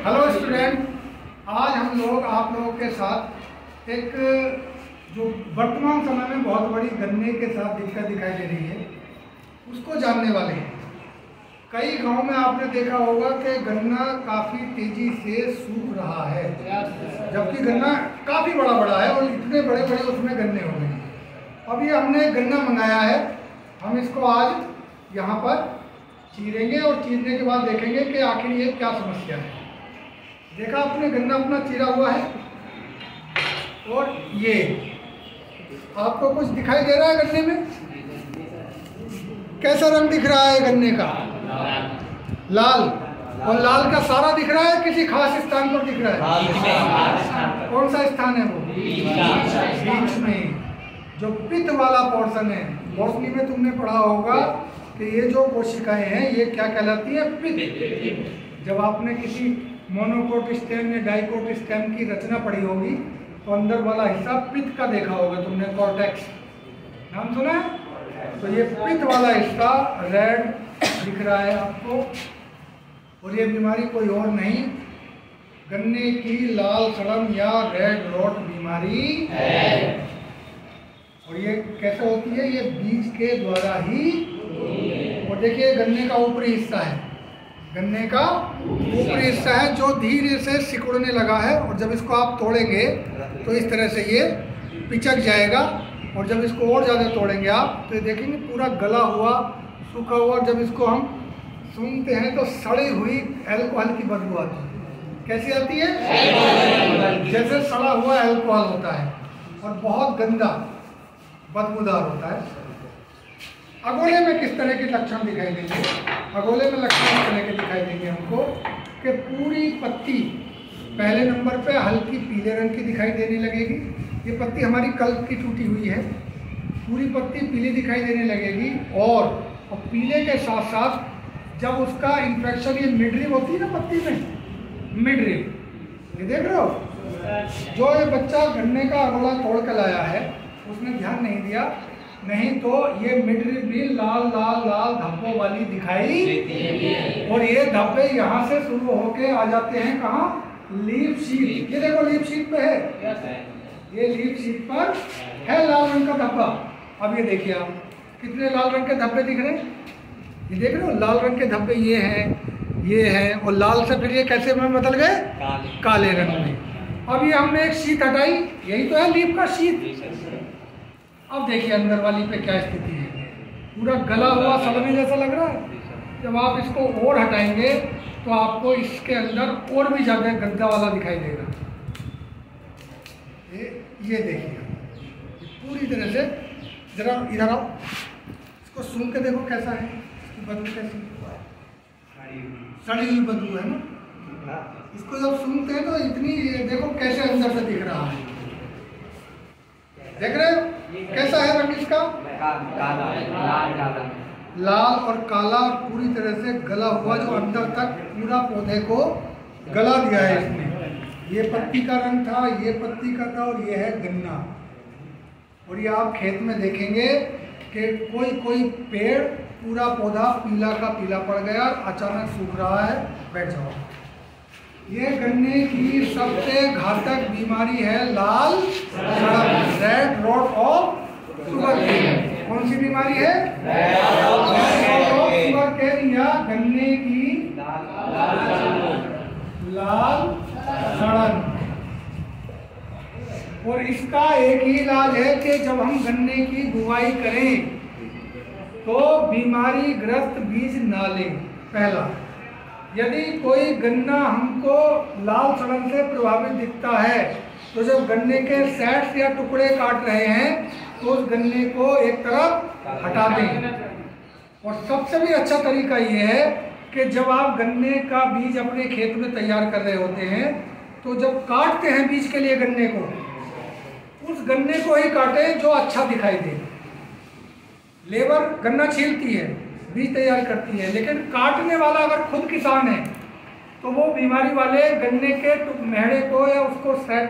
Hello student, आज हम लोग आप लोगों के साथ एक जो वर्तमान समय में बहुत बड़ी गन्ने के साथ दिक्कत दिखाई दे रही है उसको जानने वाले हैं। कई गांव में आपने देखा होगा कि गन्ना काफ़ी तेज़ी से सूख रहा है, जबकि गन्ना काफ़ी बड़ा बड़ा है और इतने बड़े बड़े उसमें गन्ने हो गए हैं। अब ये हमने गन्ना मंगाया है, हम इसको आज यहाँ पर चीरेंगे और चीरने के बाद देखेंगे कि आखिर ये क्या समस्या है। देखा आपने गन्ना अपना चीरा हुआ है और ये आपको कुछ दिखाई दे रहा है गन्ने में? कैसा रंग दिख रहा है गन्ने का? लाल। और लाल का सारा दिख रहा है, किसी खास स्थान पर दिख रहा है? कौन सा स्थान है वो? बीच में जो पित्त वाला पोर्शन है। बॉटनी में तुमने पढ़ा होगा कि ये जो कोशिकाएं हैं ये क्या कहलाती है? पित्त। जब आपने किसी मोनोकोट स्टेम या डाइकोट स्टेम की रचना पढ़ी होगी तो अंदर वाला हिस्सा पित्त का देखा होगा तुमने, कॉर्टेक्स नाम सुना है? तो ये पित्त वाला हिस्सा रेड दिख रहा है आपको, और ये बीमारी कोई और नहीं, गन्ने की लाल सड़न या रेड रॉट बीमारी है। और ये कैसे होती है? ये बीज के द्वारा ही। और देखिए गन्ने का ऊपरी हिस्सा है, गन्ने का ऊपरी हिस्सा है जो धीरे से सिकुड़ने लगा है, और जब इसको आप तोड़ेंगे तो इस तरह से ये पिचक जाएगा। और जब इसको और ज़्यादा तोड़ेंगे आप तो देखेंगे पूरा गला हुआ सूखा हुआ। जब इसको हम सूंघते हैं तो सड़ी हुई अल्कोहल की बदबू आती है। कैसी आती है? जैसे सड़ा हुआ अल्कोहल होता है और बहुत गंदा बदबूदार होता है। अगोले में किस तरह के लक्षण दिखाई देंगे? अगोले में लक्षण इस तरह के दिखाई देंगे हमको कि पूरी पत्ती पहले नंबर पे हल्की पीले रंग की दिखाई देने लगेगी। ये पत्ती हमारी कल्प की टूटी हुई है, पूरी पत्ती पीली दिखाई देने लगेगी। और पीले के साथ साथ जब उसका इन्फेक्शन, ये मिडरिप होती है ना पत्ती में, मिडरिप, ये देख रहे हो? जो ये बच्चा गन्ने का अगोला तोड़ कर लाया है उसने ध्यान नहीं दिया, नहीं तो ये मिडरिप भी लाल लाल लाल धब्बों वाली दिखाई देती। और ये धब्बे यहाँ से शुरू होके आ जाते हैं कहाँ? Leaf sheet. ये देखो लीफ शीट पे है, ये लीफ शीट पर है लाल रंग का धब्बा। अब ये देखिए आप, कितने लाल रंग के धब्बे दिख रहे हैं? ये देख रहे हो लाल रंग के धब्बे, ये हैं, ये हैं, और लाल से फिर ये कैसे में बदल गए? काले रंग में। अब ये हमने एक शीट हटाई, यही तो है लीफ का शीट। अब देखिए अंदर वाली पे क्या स्थिति है, पूरा गला हुआ सड़ने जैसा लग रहा है। जब आप इसको और हटाएंगे तो आपको इसके अंदर और भी ज़्यादा गंदा वाला दिखाई देगा। ये देखिए पूरी तरह से, जरा इधर आओ, इसको सूंघ के देखो कैसा है, इसकी बदबू कैसी? सड़ी हुई बदबू है ना। इसको जब सूंघते हैं तो इतनी, देखो कैसे अंदर से दिख रहा है, देख रहे हो कैसा है रंग इसका? लाल और काला, पूरी तरह से गला हुआ, जो अंदर तक पूरा पौधे को गला दिया है इसने। ये पत्ती का रंग था, ये पत्ती का था, और ये है गन्ना। और ये आप खेत में देखेंगे कि कोई कोई पेड़ पूरा पौधा पीला का पीला पड़ गया, अचानक सूख रहा है। बैठ जाओ। ये गन्ने की सबसे घातक बीमारी है लाल सड़न, red rot of sugar cane. कौन सी बीमारी है? Red rot of sugar cane, या गन्ने की लाल सड़न। और इसका एक ही इलाज है कि जब हम गन्ने की बुवाई करें तो बीमारी ग्रस्त बीज ना लें। पहला, यदि कोई गन्ना हमको लाल सड़न से प्रभावित दिखता है तो जब गन्ने के सेट्स या टुकड़े काट रहे हैं तो उस गन्ने को एक तरफ हटा दें। और सबसे भी अच्छा तरीका ये है कि जब आप गन्ने का बीज अपने खेत में तैयार कर रहे होते हैं तो जब काटते हैं बीज के लिए गन्ने को, उस गन्ने को ही काटें जो अच्छा दिखाई दे। लेबर गन्ना छीलती है, बीज तैयार करती है, लेकिन काटने वाला अगर खुद किसान है तो वो बीमारी वाले गन्ने के मेहड़े को या उसको सेट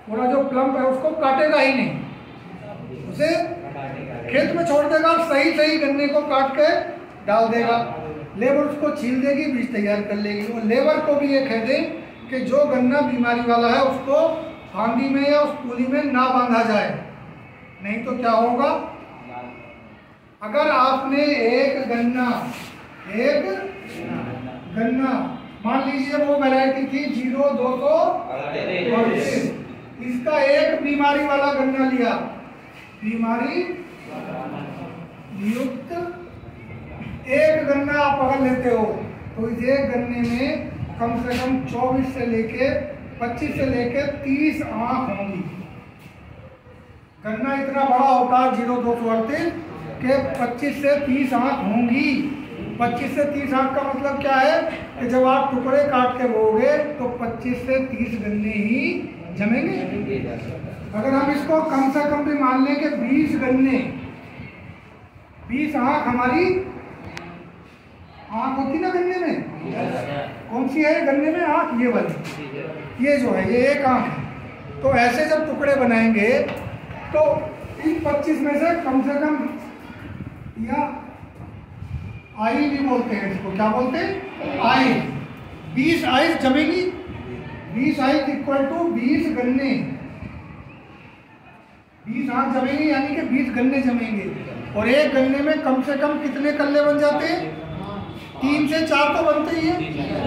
पूरा जो प्लम्प है उसको काटेगा ही नहीं, उसे खेत में छोड़ देगा, सही सही गन्ने को काट के डाल देगा। लेबर उसको छील देगी, बीज तैयार कर लेगी। और लेबर को भी ये कह दें कि जो गन्ना बीमारी वाला है उसको फांदी में या उस पुली में ना बांधा जाए, नहीं तो क्या होगा, अगर आपने एक गन्ना मान लीजिए वो वैरायटी थी 0238, इसका एक बीमारी वाला गन्ना लिया, बीमारी युक्त एक गन्ना आप अगर लेते हो तो इस एक गन्ने में कम से कम 24 से लेके 25 से लेके 30 आंख होंगी। गन्ना इतना बड़ा होता है 0238 के 25 से 30 आंख होंगी। 25 से 30 आंख का मतलब क्या है कि जब आप टुकड़े काट के बोओगे तो 25 से 30 गन्ने ही जमेंगे। अगर हम इसको कम से कम भी मान लें कि 20 गन्ने, 20 आंख हमारी आंख होती ना गन्ने में, कौन सी है गन्ने में आंख, ये वाली, ये जो है ये एक आंख है। तो ऐसे जब टुकड़े बनाएंगे तो इन 25 में से कम या आई भी बोलते हैं इसको, क्या बोलते हैं, आई, 20 आई जमेगी। 20 आई इक्वल टू 20 गन्ने, 20 आंख जमेंगे यानी कि 20 गन्ने जमेंगे। और एक गन्ने में कम से कम कितने कल्ले बन जाते हैं, 3 से 4 तो बनते ही हैं।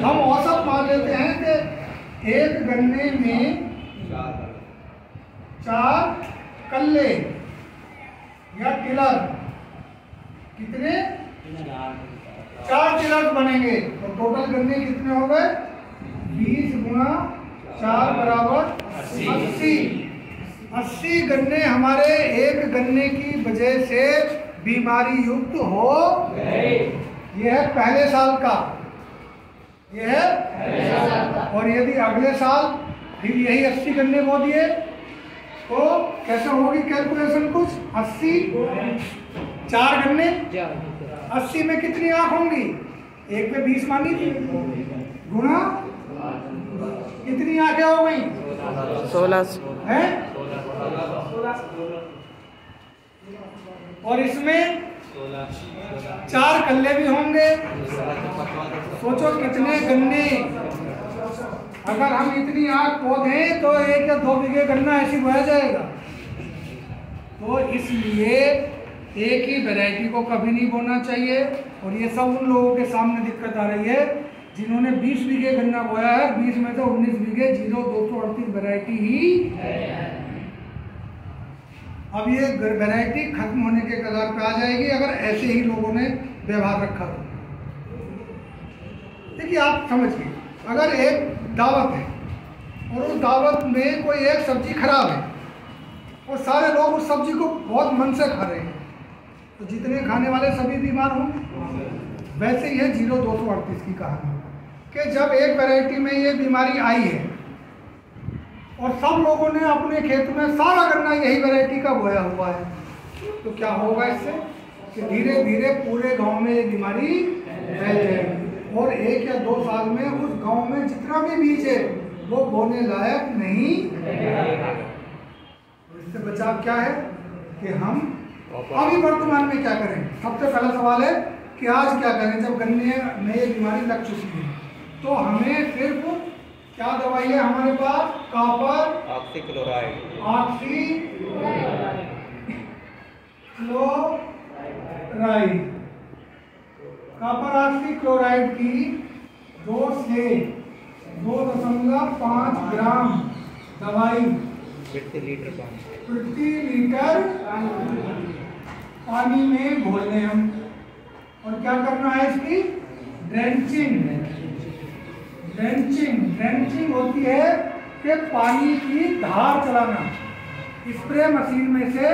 हम औसत मान लेते हैं कि एक गन्ने में 4 कल्ले या टिलर, कितने, 4 टिलर बनेंगे। तो टोटल गन्ने कितने हो गए, 20 गुणा 4 बराबर 80 गन्ने हमारे एक गन्ने की वजह से बीमारी युक्त हो गए। यह है पहले साल का, यह है पहले साल का। और यदि अगले साल फिर यही 80 गन्ने बो दिए तो कैसे होगी कैलकुलेशन, कुछ 80 4 गन्ने 80 में कितनी आंख होंगी, एक पे 20 मानी थी, गुणा कितनी आंखें हो गई, 16 है। और इसमें 4 कल्ले भी होंगे। सोचो कितने गन्ने, अगर हम इतनी आंख बो दें तो 1 या 2 बीघे गन्ना ऐसी बोया जाएगा। तो इसलिए एक ही वैरायटी को कभी नहीं बोना चाहिए। और ये सब उन लोगों के सामने दिक्कत आ रही है जिन्होंने 20 बीघे गन्ना बोया है, 20 में तो 19 बीघे 0238 वैरायटी ही है। अब ये वैरायटी खत्म होने के कगार पे आ जाएगी अगर ऐसे ही लोगों ने व्यवहार रखा तो। देखिए आप समझिए, अगर एक दावत है और उस दावत में कोई एक सब्जी खराब है और सारे लोग उस सब्जी को बहुत मन से खा रहे हैं, तो जितने खाने वाले सभी बीमार होंगे। वैसे ही है 0238 की कहानी कि जब एक वैरायटी में ये बीमारी आई है और सब लोगों ने अपने खेत में सारा गन्ना यही वैरायटी का बोया हुआ है, तो क्या होगा इससे कि धीरे धीरे पूरे गांव में ये बीमारी फैल जाएगी और 1 या 2 साल में उस गांव में जितना भी बीज है वो बोने लायक नहीं। इससे बचाव क्या है कि हम अभी वर्तमान में क्या करें। सबसे पहला सवाल है कि आज क्या करें जब गन्ने में ये बीमारी लग चुकी है। तो हमें सिर्फ क्या दवाई है हमारे पास, कॉपर ऑक्सीक्लोराइड, कॉपर ऑक्सीक्लोराइड की 2 से 2.5 ग्राम दवाई प्रति लीटर पानी में घोलने हम। और क्या करना है इसकी ड्रेंचिंग होती है कि पानी की धार चलाना। स्प्रे मशीन में से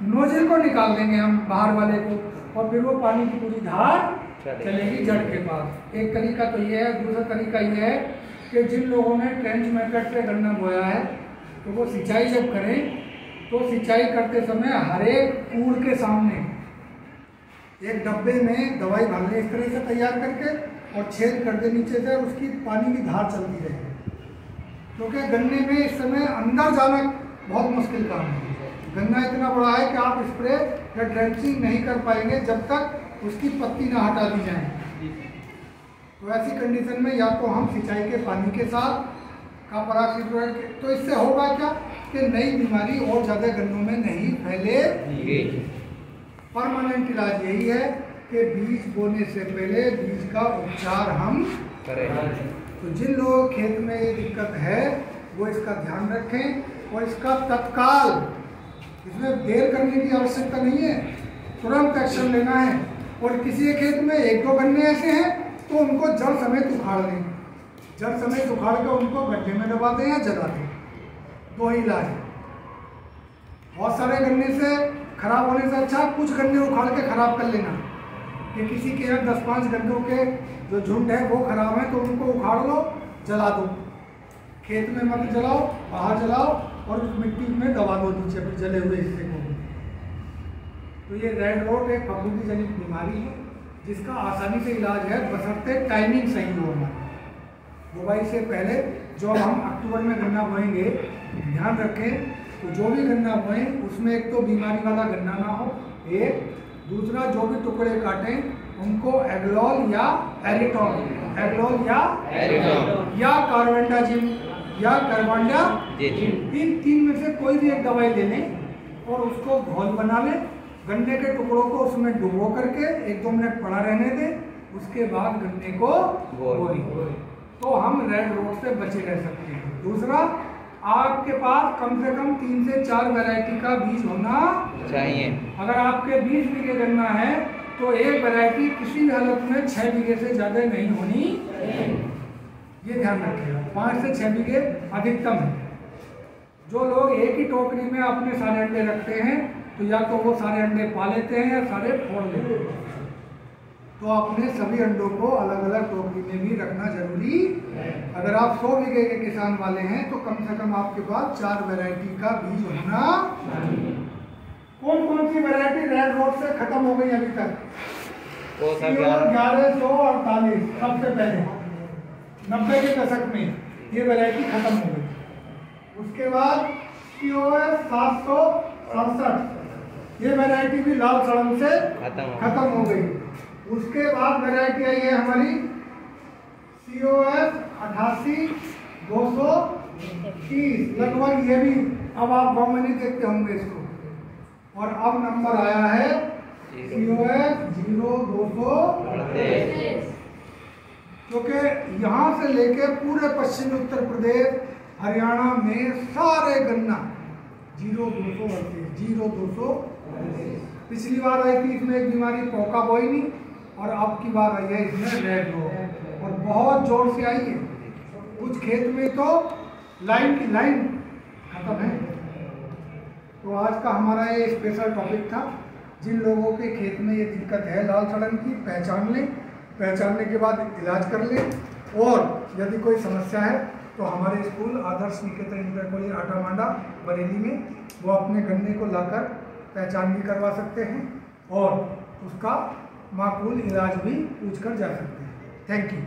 नोजल को निकाल देंगे हम बाहर वाले को और फिर वो पानी की पूरी धार चलेगी जड़ के पास। एक तरीका तो ये है। दूसरा तरीका ये है कि जिन लोगों ने ट्रेंच मेथड से गन्ना बोया है तो वो सिंचाई जब करें तो सिंचाई करते समय हर एक कूड़ के सामने एक डब्बे में दवाई भर ले इस तरह से तैयार करके और छेद कर दे नीचे से, उसकी पानी की धार चलती रहे। क्योंकि गन्ने में इस समय अंदर जाना बहुत मुश्किल काम है। गन्ना इतना बड़ा है कि आप स्प्रे या ड्रेंचिंग नहीं कर पाएंगे जब तक उसकी पत्ती ना हटा दी जाए। तो ऐसी कंडीशन में या तो हम सिंचाई के पानी के साथ का पराक्सीक्लोराइड, तो इससे होगा क्या कि नई बीमारी और ज़्यादा गन्नों में नहीं फैलेगी। परमानेंट इलाज यही है कि बीज बोने से पहले बीज का उपचार हम करें। तो जिन लोगों के खेत में ये दिक्कत है वो इसका ध्यान रखें और इसका तत्काल, इसमें देर करने की आवश्यकता नहीं है, तुरंत एक्शन लेना है। और किसी खेत में 1-2 गन्ने ऐसे हैं तो उनको जड़ समेत उखाड़ लें, जड़ समेत उखाड़ कर उनको गड्ढे में दबा दें या जला दें, 2 ही इलाज है। बहुत सारे गन्ने से खराब होने से अच्छा कुछ गन्ने उखाड़ के खराब कर लेना, कि किसी के यहाँ 10-5 गन्नों के जो झुंड है वो खराब है तो उनको उखाड़ लो, जला दो। खेत में मत जलाओ, बाहर जलाओ और उस मिट्टी में दबा दो नीचे फिर जले हुए हिस्से को। तो ये रेड रोट एक फफूंदी जनित बीमारी है जिसका आसानी से इलाज है, बशर्ते टाइमिंग सही हो हमारी। बुवाई से पहले जो हम अक्टूबर में गन्ना बोएंगे, ध्यान रखें तो जो भी गन्ना बोएं उसमें एक तो बीमारी वाला गन्ना ना हो, एक दूसरा जो भी टुकड़े काटें उनको एग्लोल या एरिटॉल, एग्लोल या कार्बेंडाजिम या कार्बेंडाजिम, इन 3 में से कोई भी एक दवाई ले लें और उसको घोल बना लें। गन्ने के टुकड़ों को उसमें डुबो करके 1-2 मिनट पड़ा रहने दें, उसके बाद गन्ने को बोएं, तो हम रेड रोट से बचे रह सकते हैं। दूसरा, आपके पास कम से कम 3 से 4 वैरायटी का बीज होना चाहिए। अगर आपके 20 बीघे गन्ना है तो एक वैरायटी किसी भी हालत में 6 बीघे से ज़्यादा नहीं होनी, ये ध्यान रखिएगा। 5 से 6 बीघे अधिकतम है। जो लोग एक ही टोकरी में अपने सारे अंडे रखते हैं तो या तो वो सारे अंडे पा लेते हैं या सारे फोड़ लेते हैं, तो अपने सभी अंडों को अलग अलग टोकरी में भी रखना जरूरी है। अगर आप 100 बीघे के किसान वाले हैं तो कम से कम आपके पास 4 वैरायटी का बीज होना चाहिए। कौन कौन सी वैरायटी रेड रोट से खत्म हो गई अभी तक? 1148 सबसे पहले 90 के दशक में ये वैरायटी खत्म हो गई। उसके बाद COS 767, ये वैरायटी भी लाल सड़न से खत्म हो गई। उसके बाद वैरायटी आई है हमारी COS 88 230, लगभग ये भी अब आप गाँव में नहीं देखते होंगे इसको। और अब नंबर आया है COS 0238, क्योंकि यहाँ से लेके पूरे पश्चिमी उत्तर प्रदेश हरियाणा में सारे गन्ना 0238। पिछली बार आई थी इसमें एक बीमारी पोका बोइनी और अब की बार आई है इसमें रेड रोट और बहुत जोर से आई है। कुछ खेत में तो लाइन की लाइन खत्म है। तो आज का हमारा ये स्पेशल टॉपिक था। जिन लोगों के खेत में ये दिक्कत है लाल सड़न की, पहचान लें, पहचानने के बाद इलाज कर लें। और यदि कोई समस्या है तो हमारे स्कूल आदर्श निकेतन इंटर कॉलेज आटामांडा बरेली में वो अपने गन्ने को लाकर पहचान भी करवा सकते हैं और उसका माकूल इलाज भी पूछ कर जा सकते हैं। Thank you.